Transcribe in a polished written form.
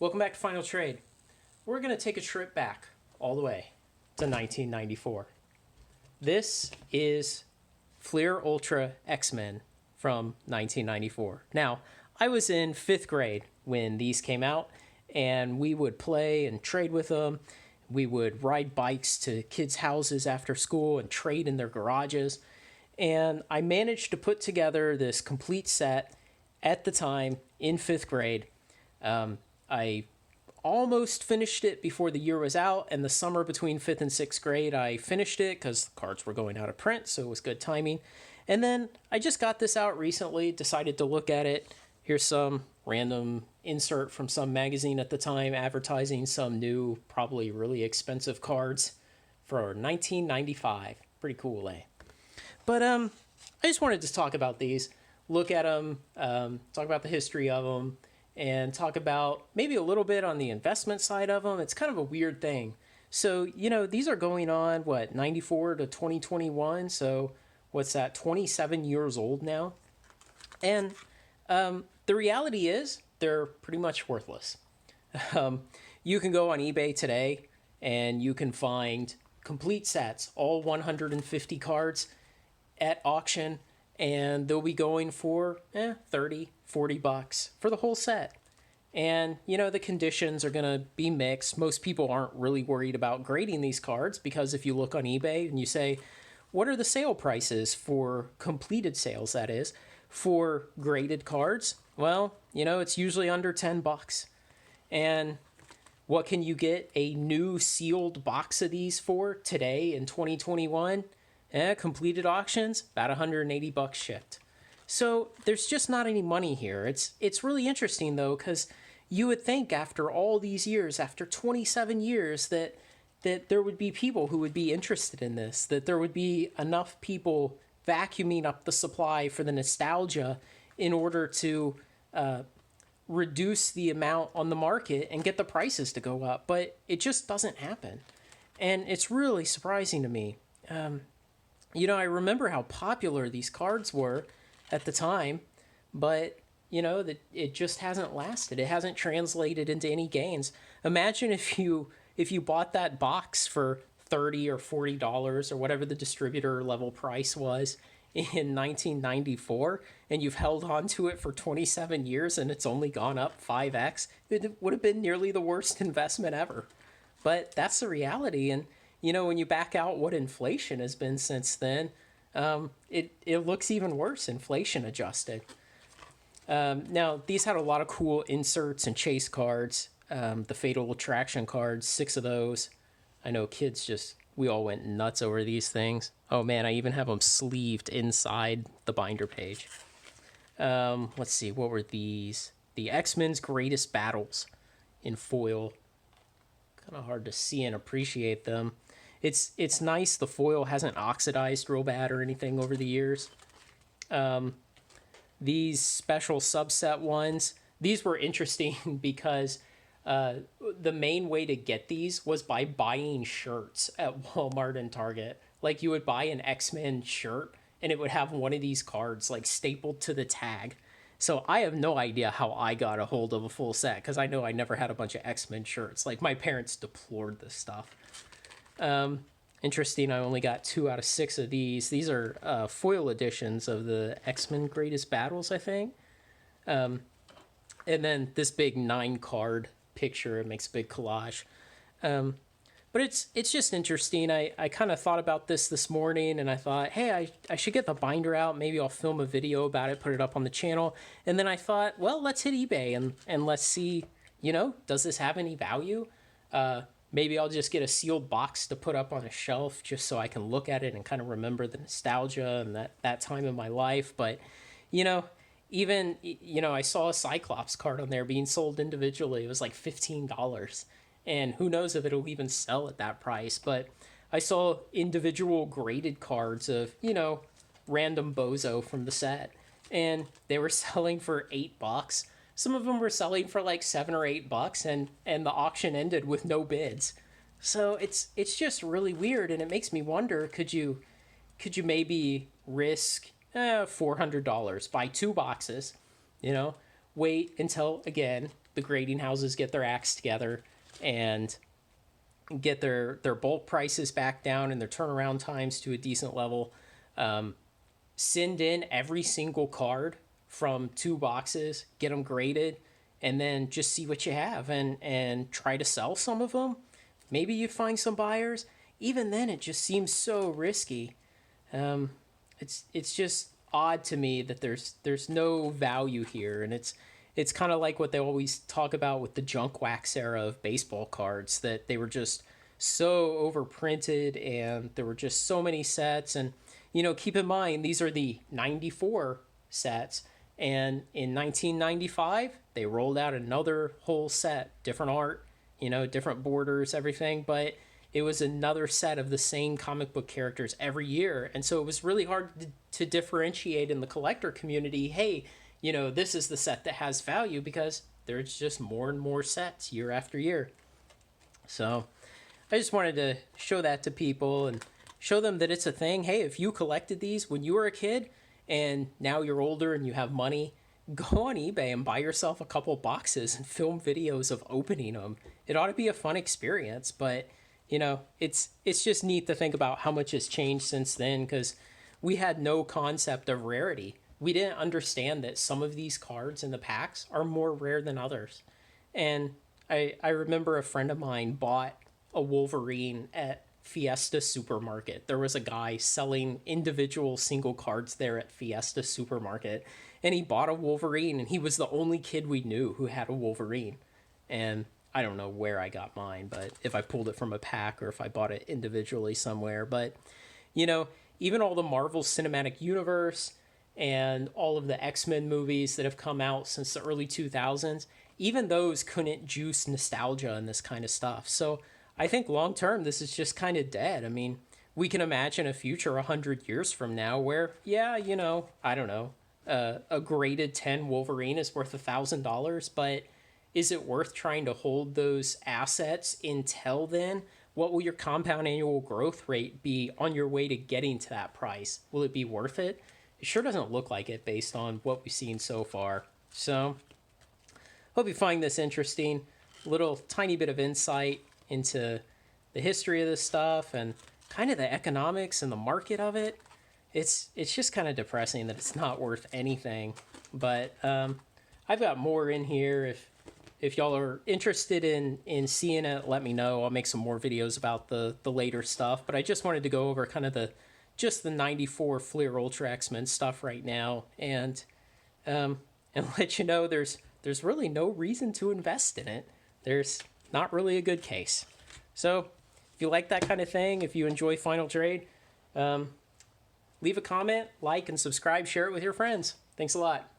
Welcome back to Final Trade. We're going to take a trip back all the way to 1994. This is Fleer Ultra X-Men from 1994. Now, I was in 5th grade when these came out, and we would play and trade with them. We would ride bikes to kids' houses after school and trade in their garages. And I managed to put together this complete set at the time in 5th grade. I almost finished it before the year was out, and the summer between 5th and 6th grade, I finished it because the cards were going out of print, so it was good timing. And then I just got this out recently, decided to look at it. Here's some random insert from some magazine at the time advertising some new, probably really expensive cards for 1995. Pretty cool, eh? But I just wanted to talk about these, look at them, talk about the history of them, and talk about maybe a little bit on the investment side of them. It's kind of a weird thing. So, these are going on, 94 to 2021. So what's that, 27 years old now? And the reality is they're pretty much worthless. You can go on eBay today and you can find complete sets, all 150 cards at auction, and they'll be going for $30-$40 for the whole set. And the conditions are going to be mixed. Most people aren't really worried about grading these cards, because if you look on eBay and you say, what are the sale prices for completed sales, that is, for graded cards? Well, it's usually under $10. And what can you get a new sealed box of these for today in 2021? Completed auctions, about $180 shipped. So there's just not any money here. It's really interesting, though, because you would think after all these years, after 27 years, that there would be people who would be interested in this, that there would be enough people vacuuming up the supply for the nostalgia in order to reduce the amount on the market and get the prices to go up. But it just doesn't happen. And it's really surprising to me. I remember how popular these cards were at the time, but, that it just hasn't lasted. It hasn't translated into any gains. Imagine if you bought that box for $30 or $40 or whatever the distributor level price was in 1994, and you've held on to it for 27 years and it's only gone up 5x. It would have been nearly the worst investment ever. But that's the reality. And when you back out what inflation has been since then, it looks even worse, inflation adjusted. Now, these had a lot of cool inserts and chase cards. The Fatal Attraction cards, 6 of those. I know kids we all went nuts over these things. Oh man, I even have them sleeved inside the binder page. Let's see, what were these? The X-Men's Greatest Battles in foil. Kind of hard to see and appreciate them. It's nice the foil hasn't oxidized real bad or anything over the years. These special subset ones, these were interesting because the main way to get these was by buying shirts at Walmart and Target. Like, you would buy an X-Men shirt and it would have one of these cards stapled to the tag. So I have no idea how I got a hold of a full set, because I know I never had a bunch of X-Men shirts. My parents deplored this stuff. Interesting, I only got 2 out of 6 of these. These are foil editions of the X-Men Greatest Battles, I think. And then this big 9-card picture. It makes a big collage. But it's just interesting. I kind of thought about this morning, and I thought, hey, I should get the binder out. Maybe I'll film a video about it, put it up on the channel. And then I thought, well, let's hit eBay and let's see, does this have any value? Maybe I'll just get a sealed box to put up on a shelf just so I can look at it and kind of remember the nostalgia and that time in my life. But, even, I saw a Cyclops card on there being sold individually. It was like $15. And who knows if it'll even sell at that price. But I saw individual graded cards of, random bozo from the set. And they were selling for $8. Some of them were selling for like $7 or $8, and the auction ended with no bids. So it's just really weird, and it makes me wonder, could you maybe risk $400, buy 2 boxes, wait until, again, the grading houses get their acts together and get their bulk prices back down and their turnaround times to a decent level. Send in every single card from 2 boxes, get them graded, and then just see what you have and try to sell some of them. Maybe you find some buyers. Even then, it just seems so risky. It's just odd to me that there's no value here, and it's kind of like what they always talk about with the junk wax era of baseball cards, that they were just so overprinted and there were just so many sets. And keep in mind, these are the 94 sets, and in 1995 they rolled out another whole set, different art, different borders, everything, but it was another set of the same comic book characters every year. And so it was really hard to differentiate in the collector community, hey, this is the set that has value, because there's just more and more sets year after year. So I just wanted to show that to people and show them that it's a thing. Hey, if you collected these when you were a kid and now you're older and you have money, go on eBay and buy yourself a couple boxes and film videos of opening them. It ought to be a fun experience, but it's just neat to think about how much has changed since then, because we had no concept of rarity. We didn't understand that some of these cards in the packs are more rare than others. And I remember a friend of mine bought a Wolverine at Fiesta Supermarket. There was a guy selling individual single cards there at Fiesta Supermarket, and he bought a Wolverine, and he was the only kid we knew who had a Wolverine. And I don't know where I got mine, but if I pulled it from a pack or if I bought it individually somewhere. But, even all the Marvel Cinematic Universe and all of the X-Men movies that have come out since the early 2000s, even those couldn't juice nostalgia and this kind of stuff. So I think long term, this is just kind of dead. I mean, we can imagine a future 100 years from now where, I don't know, a graded 10 Wolverine is worth $1,000, but is it worth trying to hold those assets until then? What will your compound annual growth rate be on your way to getting to that price? Will it be worth it? It sure doesn't look like it based on what we've seen so far. So, hope you find this interesting. Little tiny bit of insight into the history of this stuff and kind of the economics and the market of it. It's just kind of depressing that it's not worth anything. But I've got more in here. If y'all are interested in seeing it, let me know. I'll make some more videos about the later stuff. But I just wanted to go over kind of the 94 Fleer Ultra X-Men stuff right now, and let you know there's really no reason to invest in it. There's not really a good case. So if you like that kind of thing, if you enjoy Final Trade, leave a comment, like, and subscribe, share it with your friends. Thanks a lot.